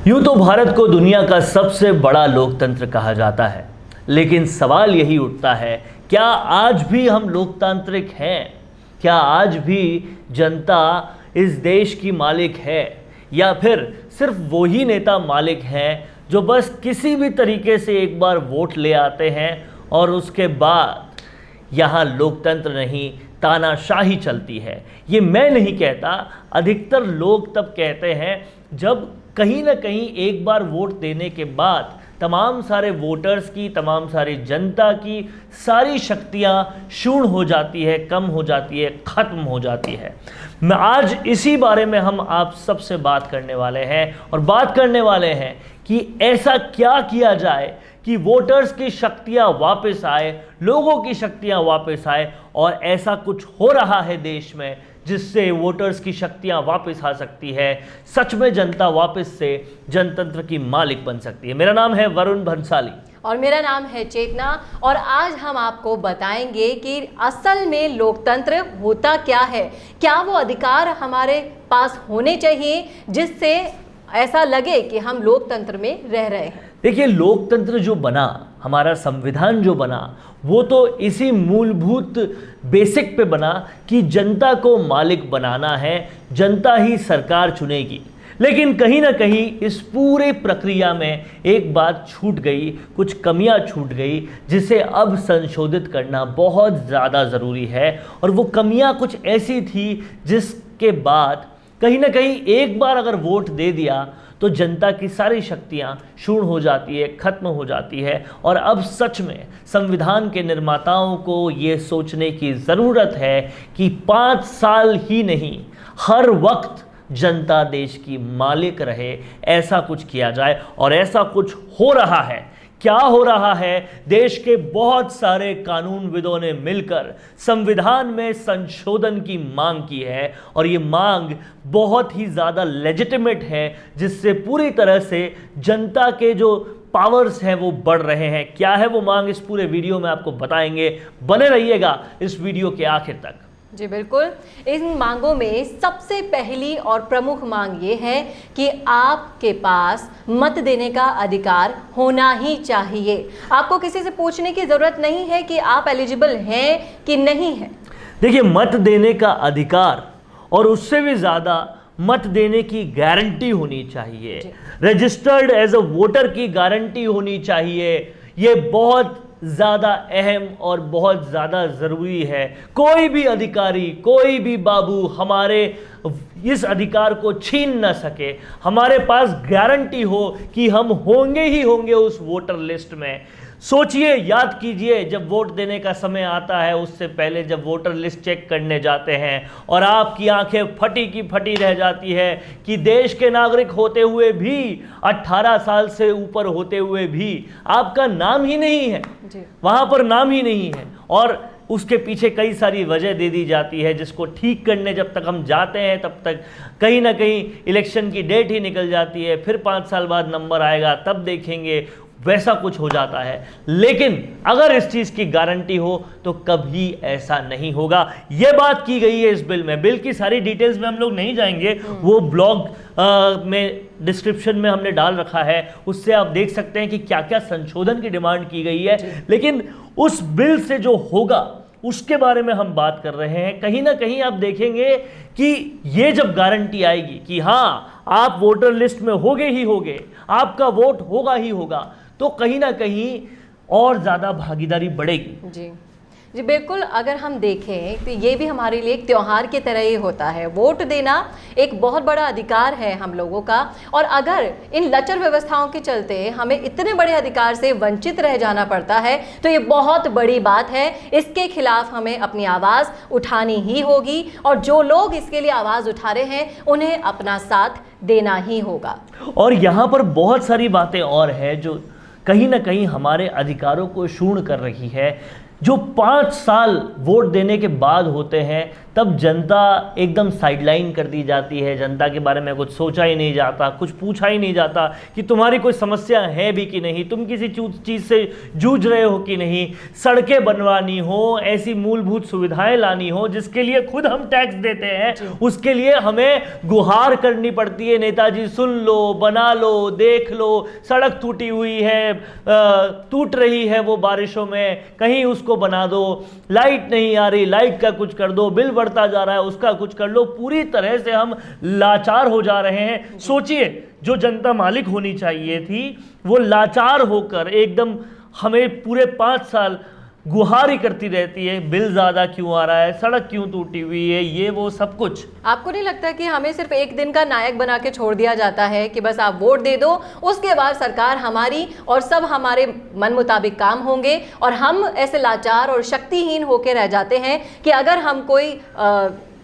यूं तो भारत को दुनिया का सबसे बड़ा लोकतंत्र कहा जाता है, लेकिन सवाल यही उठता है, क्या आज भी हम लोकतांत्रिक हैं? क्या आज भी जनता इस देश की मालिक है, या फिर सिर्फ वही नेता मालिक हैं जो बस किसी भी तरीके से एक बार वोट ले आते हैं और उसके बाद यहाँ लोकतंत्र नहीं तानाशाही चलती है? ये मैं नहीं कहता, अधिकतर लोग तब कहते हैं जब कहीं ना कहीं एक बार वोट देने के बाद तमाम सारे वोटर्स की, तमाम सारी जनता की सारी शक्तियां शून्य हो जाती है, कम हो जाती है, ख़त्म हो जाती है। मैं आज इसी बारे में हम आप सबसे बात करने वाले हैं और बात करने वाले हैं कि ऐसा क्या किया जाए कि वोटर्स की शक्तियां वापस आए, लोगों की शक्तियां वापस आए। और ऐसा कुछ हो रहा है देश में जिससे वोटर्स की शक्तियां वापस आ सकती है, सच में जनता वापस से जनतंत्र की मालिक बन सकती है। मेरा नाम है वरुण भंसाली और मेरा नाम है चेतना, और आज हम आपको बताएंगे कि असल में लोकतंत्र होता क्या है, क्या वो अधिकार हमारे पास होने चाहिए जिससे ऐसा लगे कि हम लोकतंत्र में रह रहे हैं। देखिए, लोकतंत्र जो बना, हमारा संविधान जो बना, वो तो इसी मूलभूत बेसिक पे बना कि जनता को मालिक बनाना है, जनता ही सरकार चुनेगी। लेकिन कहीं ना कहीं इस पूरे प्रक्रिया में एक बात छूट गई, कुछ कमियां छूट गई, जिसे अब संशोधित करना बहुत ज़्यादा ज़रूरी है। और वो कमियां कुछ ऐसी थी जिसके बाद कहीं ना कहीं एक बार अगर वोट दे दिया तो जनता की सारी शक्तियां शून्य हो जाती है, खत्म हो जाती है। और अब सच में संविधान के निर्माताओं को ये सोचने की ज़रूरत है कि 5 साल ही नहीं, हर वक्त जनता देश की मालिक रहे, ऐसा कुछ किया जाए। और ऐसा कुछ हो रहा है। क्या हो रहा है? देश के बहुत सारे कानूनविदों ने मिलकर संविधान में संशोधन की मांग की है, और ये मांग बहुत ही ज़्यादा लेजिटिमेट है, जिससे पूरी तरह से जनता के जो पावर्स हैं वो बढ़ रहे हैं। क्या है वो मांग, इस पूरे वीडियो में आपको बताएंगे। बने रहिएगा इस वीडियो के आखिर तक। जी बिल्कुल। इन मांगों में सबसे पहली और प्रमुख मांग ये है कि आपके पास मत देने का अधिकार होना ही चाहिए। आपको किसी से पूछने की ज़रूरत नहीं है कि आप एलिजिबल हैं कि नहीं हैं। देखिए, मत देने का अधिकार और उससे भी ज़्यादा मत देने की गारंटी होनी चाहिए, रजिस्टर्ड एज अ वोटर की गारंटी होनी चाहिए। ये बहुत ज़्यादा अहम और बहुत ज़्यादा ज़रूरी है। कोई भी अधिकारी, कोई भी बाबू हमारे इस अधिकार को छीन ना सके। हमारे पास गारंटी हो कि हम होंगे ही होंगे उस वोटर लिस्ट में। सोचिए, याद कीजिए, जब वोट देने का समय आता है उससे पहले जब वोटर लिस्ट चेक करने जाते हैं और आपकी आंखें फटी की फटी रह जाती है कि देश के नागरिक होते हुए भी, 18 साल से ऊपर होते हुए भी आपका नाम ही नहीं है, वहाँ पर नाम ही नहीं है। और उसके पीछे कई सारी वजह दे दी जाती है, जिसको ठीक करने जब तक हम जाते हैं तब तक कहीं ना कहीं इलेक्शन की डेट ही निकल जाती है। फिर 5 साल बाद नंबर आएगा तब देखेंगे, वैसा कुछ हो जाता है। लेकिन अगर इस चीज़ की गारंटी हो तो कभी ऐसा नहीं होगा। यह बात की गई है इस बिल में। बिल की सारी डिटेल्स में हम लोग नहीं जाएंगे, वो ब्लॉग में डिस्क्रिप्शन में हमने डाल रखा है, उससे आप देख सकते हैं कि क्या क्या संशोधन की डिमांड की गई है। लेकिन उस बिल से जो होगा उसके बारे में हम बात कर रहे हैं। कहीं ना कहीं आप देखेंगे कि ये जब गारंटी आएगी कि हाँ, आप वोटर लिस्ट में होगे ही होगे, आपका वोट होगा ही होगा, तो कहीं ना कहीं और ज़्यादा भागीदारी बढ़ेगी। जी जी बिल्कुल। अगर हम देखें तो ये भी हमारे लिए एक त्यौहार की तरह ही होता है। वोट देना एक बहुत बड़ा अधिकार है हम लोगों का, और अगर इन लचर व्यवस्थाओं के चलते हमें इतने बड़े अधिकार से वंचित रह जाना पड़ता है तो ये बहुत बड़ी बात है। इसके खिलाफ हमें अपनी आवाज़ उठानी ही होगी, और जो लोग इसके लिए आवाज़ उठा रहे हैं उन्हें अपना साथ देना ही होगा। और यहाँ पर बहुत सारी बातें और हैं जो कहीं ना कहीं हमारे अधिकारों को क्षुण्ण कर रही है। जो 5 साल वोट देने के बाद होते हैं तब जनता एकदम साइडलाइन कर दी जाती है, जनता के बारे में कुछ सोचा ही नहीं जाता, कुछ पूछा ही नहीं जाता कि तुम्हारी कोई समस्या है भी कि नहीं, तुम किसी चीज़ से जूझ रहे हो कि नहीं, सड़कें बनवानी हो, ऐसी मूलभूत सुविधाएं लानी हो जिसके लिए खुद हम टैक्स देते हैं, उसके लिए हमें गुहार करनी पड़ती है, नेताजी सुन लो, बना लो, देख लो, सड़क टूटी हुई है, टूट रही है वो बारिशों में, कहीं उसको बना दो, लाइट नहीं आ रही, लाइट का कुछ कर दो, बिल बढ़ता जा रहा है उसका कुछ कर लो। पूरी तरह से हम लाचार हो जा रहे हैं। सोचिए, जो जनता मालिक होनी चाहिए थी वो लाचार होकर एकदम हमें पूरे 5 साल गुहारी करती रहती है, बिल ज़्यादा क्यों आ रहा है, सड़क क्यों टूटी हुई है, ये वो सब कुछ। आपको नहीं लगता कि हमें सिर्फ एक दिन का नायक बना के छोड़ दिया जाता है कि बस आप वोट दे दो, उसके बाद सरकार हमारी और सब हमारे मन मुताबिक काम होंगे, और हम ऐसे लाचार और शक्तिहीन होकर रह जाते हैं कि अगर हम कोई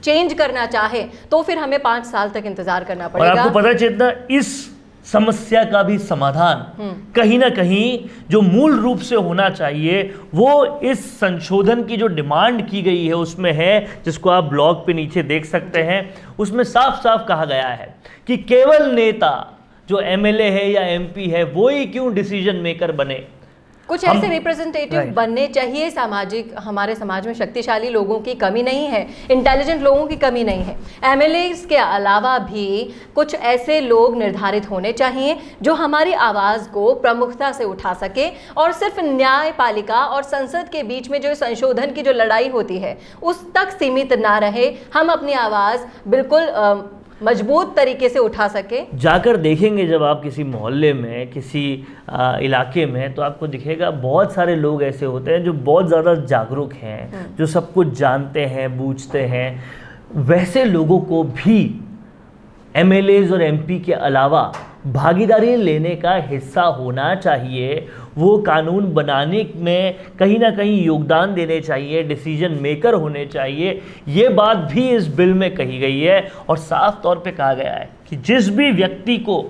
चेंज करना चाहे तो फिर हमें 5 साल तक इंतजार करना पड़ेगा। और आपको पता है चेतना, इस समस्या का भी समाधान कहीं ना कहीं जो मूल रूप से होना चाहिए वो इस संशोधन की जो डिमांड की गई है उसमें है, जिसको आप ब्लॉग पे नीचे देख सकते हैं। उसमें साफ साफ कहा गया है कि केवल नेता जो एमएलए है या एमपी है वो ही क्यों डिसीजन मेकर बने, कुछ ऐसे रिप्रेजेंटेटिव बनने चाहिए। सामाजिक, हमारे समाज में शक्तिशाली लोगों की कमी नहीं है, इंटेलिजेंट लोगों की कमी नहीं है। एमएलएस के अलावा भी कुछ ऐसे लोग निर्धारित होने चाहिए जो हमारी आवाज़ को प्रमुखता से उठा सके, और सिर्फ न्यायपालिका और संसद के बीच में जो संशोधन की जो लड़ाई होती है उस तक सीमित ना रहे, हम अपनी आवाज़ बिल्कुल मजबूत तरीके से उठा सके। जाकर देखेंगे जब आप किसी मोहल्ले में, किसी इलाके में, तो आपको दिखेगा बहुत सारे लोग ऐसे होते हैं जो बहुत ज़्यादा जागरूक हैं, जो सब कुछ जानते हैं, बूझते हैं। वैसे लोगों को भी एमएलएज और एमपी के अलावा भागीदारी लेने का हिस्सा होना चाहिए, वो कानून बनाने में कहीं ना कहीं योगदान देने चाहिए, डिसीजन मेकर होने चाहिए। ये बात भी इस बिल में कही गई है और साफ तौर पे कहा गया है कि जिस भी व्यक्ति को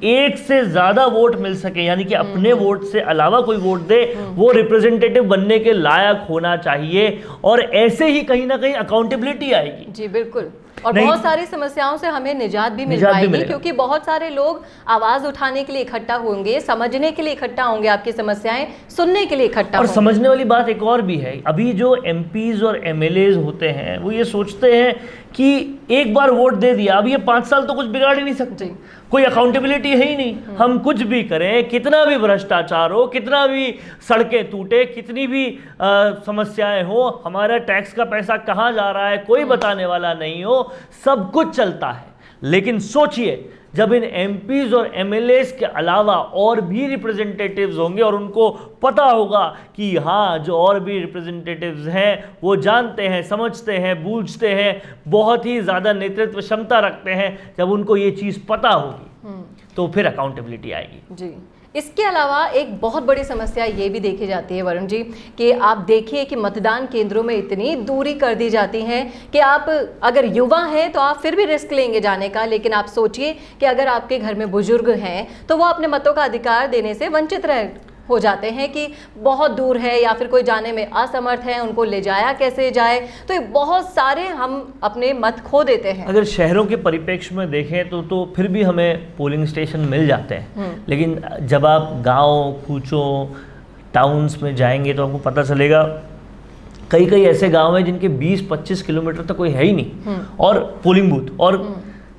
एक से ज़्यादा वोट मिल सके, यानी कि अपने वोट से अलावा कोई वोट दे, वो रिप्रेजेंटेटिव बनने के लायक होना चाहिए, और ऐसे ही कहीं ना कहीं अकाउंटेबिलिटी आएगी। जी बिल्कुल, और बहुत सारी समस्याओं से हमें निजात भी मिल पाएगी, क्योंकि बहुत सारे लोग आवाज उठाने के लिए इकट्ठा होंगे, समझने के लिए इकट्ठा होंगे, आपकी समस्याएं सुनने के लिए इकट्ठा होंगे। और समझने वाली बात एक और भी है, अभी जो एमपीज और एमएलएज होते हैं वो ये सोचते हैं कि एक बार वोट दे दिया, अब ये 5 साल तो कुछ बिगाड़ ही नहीं सकते, कोई अकाउंटेबिलिटी है ही नहीं, हम कुछ भी करें, कितना भी भ्रष्टाचार हो, कितना भी सड़कें टूटे, कितनी भी समस्याएं हो, हमारा टैक्स का पैसा कहाँ जा रहा है कोई बताने वाला नहीं हो, सब कुछ चलता है। लेकिन सोचिए, जब इन एमपीज और एमएलएस के अलावा और भी रिप्रेजेंटेटिव्स होंगे और उनको पता होगा कि हाँ, जो और भी रिप्रेजेंटेटिव्स हैं वो जानते हैं, समझते हैं, बूझते हैं, बहुत ही ज़्यादा नेतृत्व क्षमता रखते हैं, जब उनको ये चीज़ पता होगी तो फिर अकाउंटेबिलिटी आएगी। जी, इसके अलावा एक बहुत बड़ी समस्या ये भी देखी जाती है वरुण जी कि आप देखिए कि मतदान केंद्रों में इतनी दूरी कर दी जाती है कि आप अगर युवा हैं तो आप फिर भी रिस्क लेंगे जाने का, लेकिन आप सोचिए कि अगर आपके घर में बुजुर्ग हैं तो वो अपने मतों का अधिकार देने से वंचित हो जाते हैं कि बहुत दूर है या फिर कोई जाने में असमर्थ है, उनको ले जाया कैसे जाए, तो ये बहुत सारे हम अपने मत खो देते हैं। अगर शहरों के परिप्रेक्ष्य में देखें तो फिर भी हमें पोलिंग स्टेशन मिल जाते हैं, लेकिन जब आप गांव, कूचों, टाउन्स में जाएंगे तो आपको पता चलेगा कई ऐसे गांव हैं जिनके 20-25 किलोमीटर तक कोई है ही नहीं और पोलिंग बूथ, और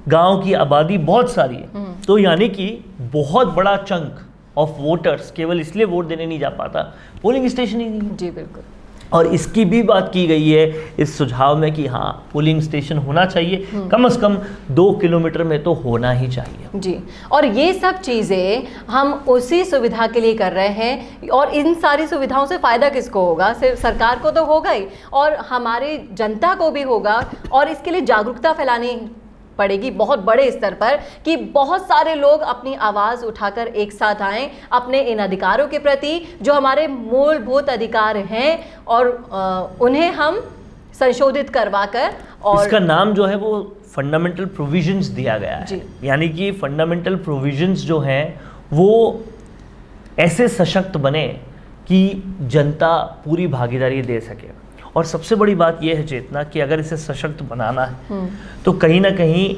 गांव की आबादी बहुत सारी है, तो यानी कि बहुत बड़ा चंक ऑफ वोटर्स केवल इसलिए वोट देने नहीं जा पाता, पोलिंग स्टेशन ही नहीं। जी बिल्कुल, और इसकी भी बात की गई है इस सुझाव में कि हाँ, पोलिंग स्टेशन होना चाहिए, कम से कम 2 किलोमीटर में तो होना ही चाहिए। जी, और ये सब चीज़ें हम उसी सुविधा के लिए कर रहे हैं, और इन सारी सुविधाओं से फ़ायदा किसको होगा? सिर्फ सरकार को तो होगा ही, और हमारी जनता को भी होगा, और इसके लिए जागरूकता फैलानी पड़ेगी बहुत बड़े स्तर पर कि बहुत सारे लोग अपनी आवाज़ उठाकर एक साथ आएं अपने इन अधिकारों के प्रति जो हमारे मूलभूत अधिकार हैं, और उन्हें हम संशोधित करवाकर, और इसका नाम जो है वो फंडामेंटल प्रोविजंस दिया गया है, यानी कि फंडामेंटल प्रोविजंस जो हैं वो ऐसे सशक्त बने कि जनता पूरी भागीदारी दे सके। और सबसे बड़ी बात यह है चेतना कि अगर इसे सशक्त बनाना है तो कहीं ना कहीं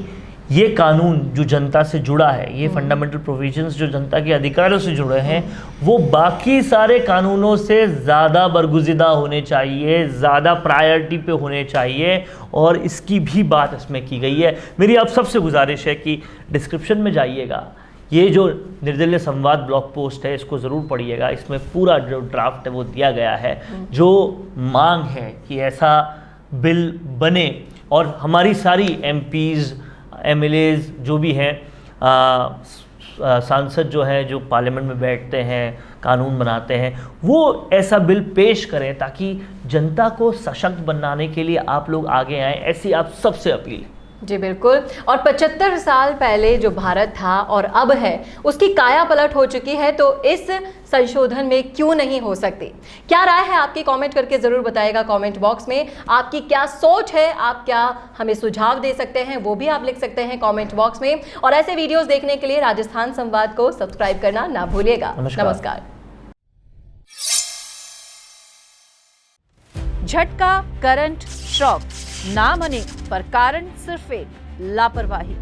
ये कानून जो जनता से जुड़ा है, ये फंडामेंटल प्रोविजंस जो जनता के अधिकारों से जुड़े हैं, वो बाकी सारे कानूनों से ज़्यादा बरगुज़िदा होने चाहिए, ज़्यादा प्रायोरिटी पे होने चाहिए, और इसकी भी बात इसमें की गई है। मेरी आप सबसे गुजारिश है कि डिस्क्रिप्शन में जाइएगा, ये जो निर्दलीय संवाद ब्लॉग पोस्ट है इसको ज़रूर पढ़िएगा। इसमें पूरा जो ड्राफ्ट है वो दिया गया है, जो मांग है कि ऐसा बिल बने और हमारी सारी एमपीज़, एमएलएज जो भी हैं, सांसद जो हैं, जो पार्लियामेंट में बैठते हैं, कानून बनाते हैं, वो ऐसा बिल पेश करें ताकि जनता को सशक्त बनाने के लिए आप लोग आगे आएँ। ऐसी आप सबसे अपील है। जी बिल्कुल। और 75 साल पहले जो भारत था और अब है, उसकी काया पलट हो चुकी है, तो इस संशोधन में क्यों नहीं हो सकती? क्या राय है आपकी? कमेंट करके ज़रूर बताइएगा कमेंट बॉक्स में। आपकी क्या सोच है, आप क्या हमें सुझाव दे सकते हैं, वो भी आप लिख सकते हैं कमेंट बॉक्स में। और ऐसे वीडियोस देखने के लिए राजस्थान संवाद को सब्सक्राइब करना ना भूलिएगा। नमस्कार। झटका, करंट, शॉक, नाम अनेक पर कारण सिर्फ एक, लापरवाही।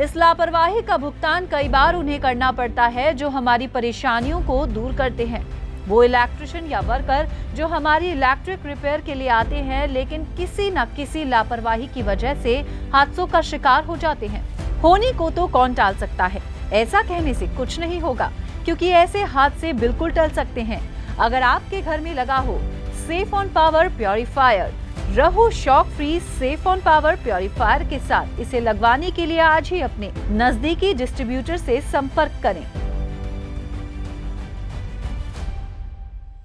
इस लापरवाही का भुगतान कई बार उन्हें करना पड़ता है जो हमारी परेशानियों को दूर करते हैं। वो इलेक्ट्रिशियन या वर्कर जो हमारी इलेक्ट्रिक रिपेयर के लिए आते हैं, लेकिन किसी न किसी लापरवाही की वजह से हादसों का शिकार हो जाते हैं। होने को तो कौन टाल सकता है? ऐसा कहने से कुछ नहीं होगा, क्योंकि ऐसे हादसे बिल्कुल टल सकते हैं अगर आपके घर में लगा हो सेफ ऑन पावर प्योरीफायर। रहो shock free safe on power purifier के साथ। इसे लगवाने के लिए आज ही अपने नजदीकी डिस्ट्रीब्यूटर से संपर्क करें।